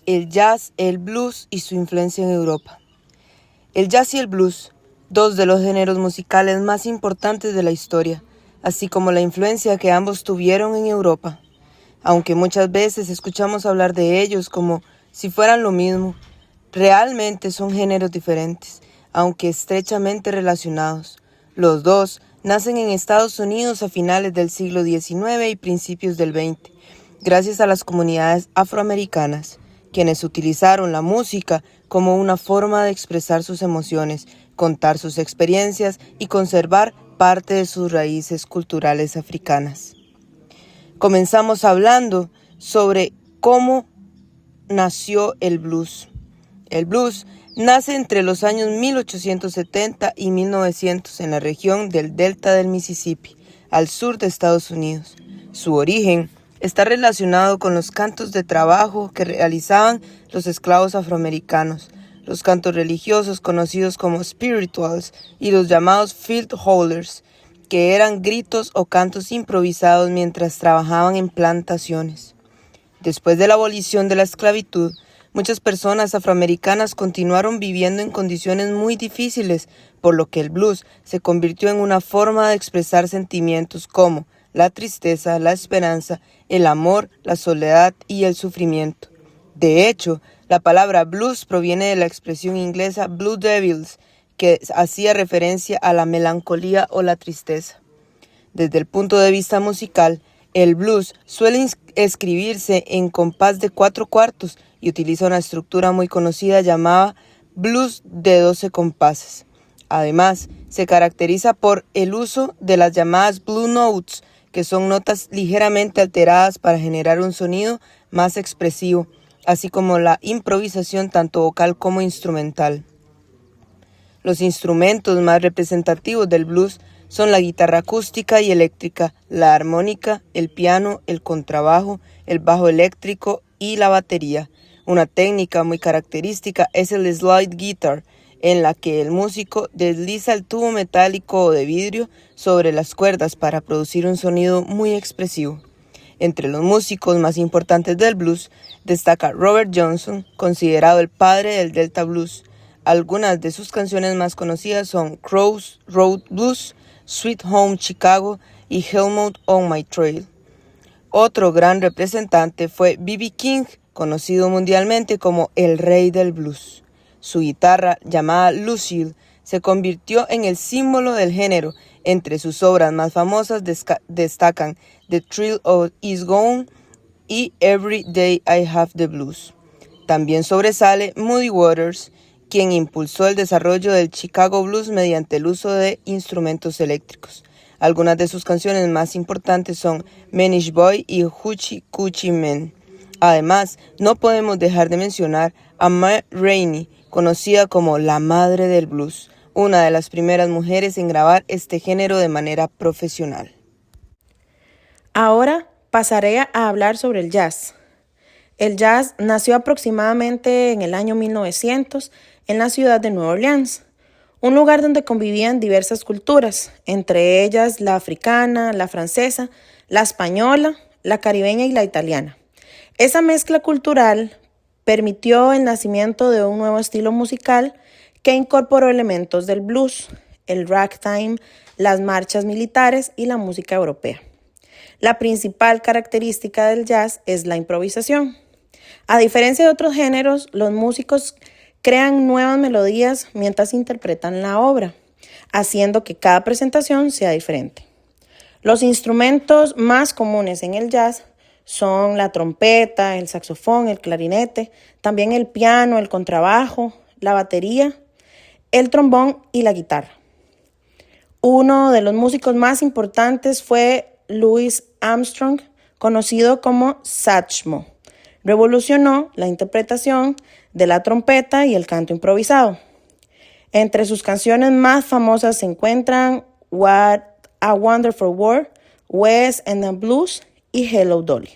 el jazz, el blues y su influencia en Europa. El jazz y el blues, dos de los géneros musicales más importantes de la historia, así como la influencia que ambos tuvieron en Europa. Aunque muchas veces escuchamos hablar de ellos como si fueran lo mismo, realmente son géneros diferentes, aunque estrechamente relacionados. Los dos nacen en Estados Unidos a finales del siglo XIX y principios del XX, gracias a las comunidades afroamericanas, quienes utilizaron la música como una forma de expresar sus emociones, contar sus experiencias y conservar parte de sus raíces culturales africanas. Comenzamos hablando sobre cómo nació el blues. El blues nace entre los años 1870 y 1900 en la región del Delta del Mississippi, al sur de Estados Unidos. Su origen está relacionado con los cantos de trabajo que realizaban los esclavos afroamericanos, los cantos religiosos conocidos como spirituals y los llamados field holders, que eran gritos o cantos improvisados mientras trabajaban en plantaciones. Después de la abolición de la esclavitud, muchas personas afroamericanas continuaron viviendo en condiciones muy difíciles, por lo que el blues se convirtió en una forma de expresar sentimientos como la tristeza, la esperanza, el amor, la soledad y el sufrimiento. De hecho, la palabra blues proviene de la expresión inglesa Blue Devils, que hacía referencia a la melancolía o la tristeza. Desde el punto de vista musical, el blues suele escribirse en compás de 4/4 y utiliza una estructura muy conocida llamada blues de 12 compases. Además, se caracteriza por el uso de las llamadas blue notes, que son notas ligeramente alteradas para generar un sonido más expresivo, así como la improvisación tanto vocal como instrumental. Los instrumentos más representativos del blues son la guitarra acústica y eléctrica, la armónica, el piano, el contrabajo, el bajo eléctrico y la batería. Una técnica muy característica es el slide guitar, en la que el músico desliza el tubo metálico o de vidrio sobre las cuerdas para producir un sonido muy expresivo. Entre los músicos más importantes del blues destaca Robert Johnson, considerado el padre del Delta Blues. Algunas de sus canciones más conocidas son Cross Road Blues, Sweet Home Chicago y Helmut on My Trail. Otro gran representante fue B.B. King, conocido mundialmente como el rey del blues. Su guitarra, llamada Lucille, se convirtió en el símbolo del género. Entre sus obras más famosas destacan The Thrill Is Gone y Every Day I Have the Blues. También sobresale Muddy Waters, quien impulsó el desarrollo del Chicago Blues mediante el uso de instrumentos eléctricos. Algunas de sus canciones más importantes son Manish Boy y Hoochie Coochie Man. Además, no podemos dejar de mencionar a Ma Rainey, conocida como la madre del blues, una de las primeras mujeres en grabar este género de manera profesional. Ahora pasaré a hablar sobre el jazz. El jazz nació aproximadamente en el año 1900 en la ciudad de Nueva Orleans, un lugar donde convivían diversas culturas, entre ellas la africana, la francesa, la española, la caribeña y la italiana. Esa mezcla cultural permitió el nacimiento de un nuevo estilo musical que incorporó elementos del blues, el ragtime, las marchas militares y la música europea. La principal característica del jazz es la improvisación. A diferencia de otros géneros, los músicos crean nuevas melodías mientras interpretan la obra, haciendo que cada presentación sea diferente. Los instrumentos más comunes en el jazz son la trompeta, el saxofón, el clarinete, también el piano, el contrabajo, la batería, el trombón y la guitarra. Uno de los músicos más importantes fue Louis Armstrong, conocido como Satchmo. Revolucionó la interpretación de la trompeta y el canto improvisado. Entre sus canciones más famosas se encuentran What a Wonderful World, West and the Blues y Hello Dolly.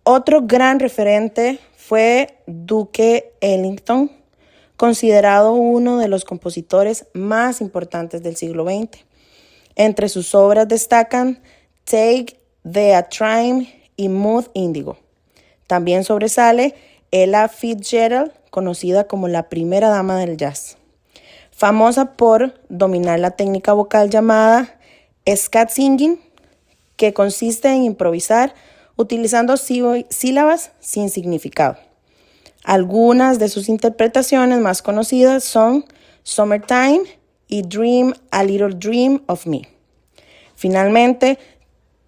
Otro gran referente fue Duke Ellington, considerado uno de los compositores más importantes del siglo XX. Entre sus obras destacan Take the a Train y Mood Indigo. También sobresale Ella Fitzgerald, conocida como la primera dama del jazz, famosa por dominar la técnica vocal llamada scat singing, que consiste en improvisar utilizando sílabas sin significado. Algunas de sus interpretaciones más conocidas son Summertime y Dream a Little Dream of Me. Finalmente,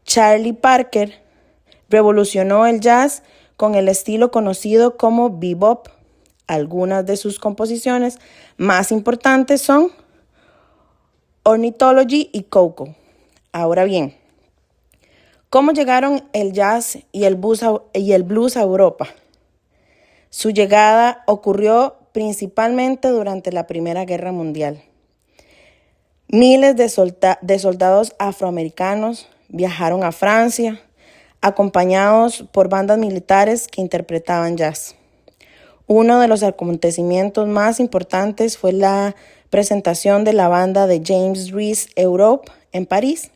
Charlie Parker revolucionó el jazz con el estilo conocido como bebop. Algunas de sus composiciones más importantes son Ornithology y Coco. Ahora bien, ¿cómo llegaron el jazz y el blues a Europa? Su llegada ocurrió principalmente durante la Primera Guerra Mundial. Miles de soldados afroamericanos viajaron a Francia, acompañados por bandas militares que interpretaban jazz. Uno de los acontecimientos más importantes fue la presentación de la banda de James Reese Europe en París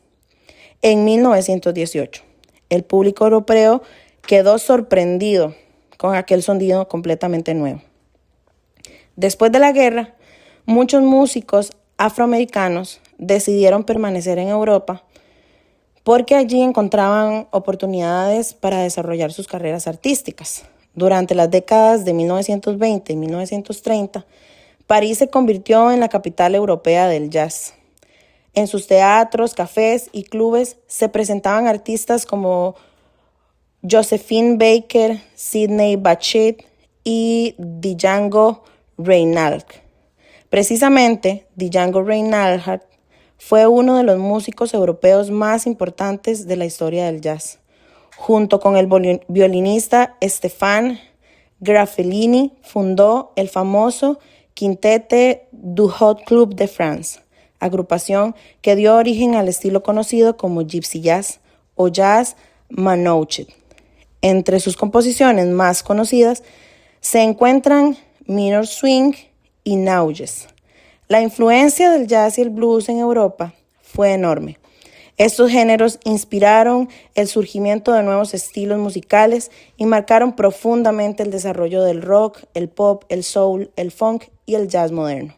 en 1918. El público europeo quedó sorprendido con aquel sonido completamente nuevo. Después de la guerra, muchos músicos afroamericanos decidieron permanecer en Europa porque allí encontraban oportunidades para desarrollar sus carreras artísticas. Durante las décadas de 1920 y 1930, París se convirtió en la capital europea del jazz. En sus teatros, cafés y clubes se presentaban artistas como Josephine Baker, Sidney Bechet y Django Reinhardt. Precisamente, Django Reinhardt fue uno de los músicos europeos más importantes de la historia del jazz. Junto con el violinista Stéphane Graffellini, fundó el famoso Quintette du Hot Club de France, agrupación que dio origen al estilo conocido como Gypsy Jazz o Jazz Manouche. Entre sus composiciones más conocidas se encuentran Minor Swing y Nauges. La influencia del jazz y el blues en Europa fue enorme. Estos géneros inspiraron el surgimiento de nuevos estilos musicales y marcaron profundamente el desarrollo del rock, el pop, el soul, el funk y el jazz moderno.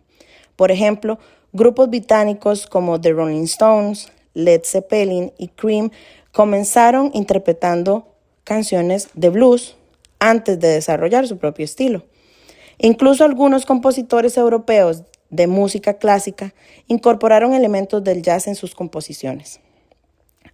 Por ejemplo, grupos británicos como The Rolling Stones, Led Zeppelin y Cream comenzaron interpretando canciones de blues antes de desarrollar su propio estilo. Incluso algunos compositores europeos de música clásica incorporaron elementos del jazz en sus composiciones.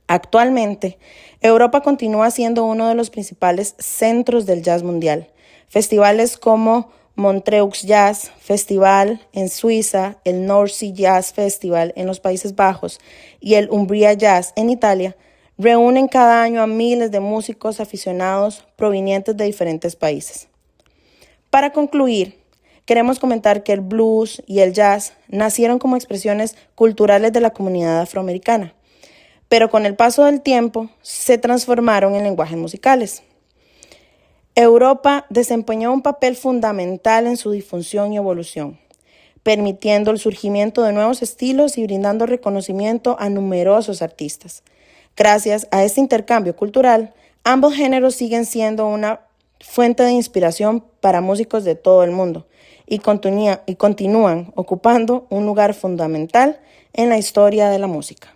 Actualmente, Europa continúa siendo uno de los principales centros del jazz mundial. Festivales como Montreux Jazz Festival en Suiza, el North Sea Jazz Festival en los Países Bajos y el Umbria Jazz en Italia reúnen cada año a miles de músicos aficionados provenientes de diferentes países. Para concluir, queremos comentar que el blues y el jazz nacieron como expresiones culturales de la comunidad afroamericana, pero con el paso del tiempo se transformaron en lenguajes musicales. Europa desempeñó un papel fundamental en su difusión y evolución, permitiendo el surgimiento de nuevos estilos y brindando reconocimiento a numerosos artistas. Gracias a este intercambio cultural, ambos géneros siguen siendo una fuente de inspiración para músicos de todo el mundo y continúan ocupando un lugar fundamental en la historia de la música.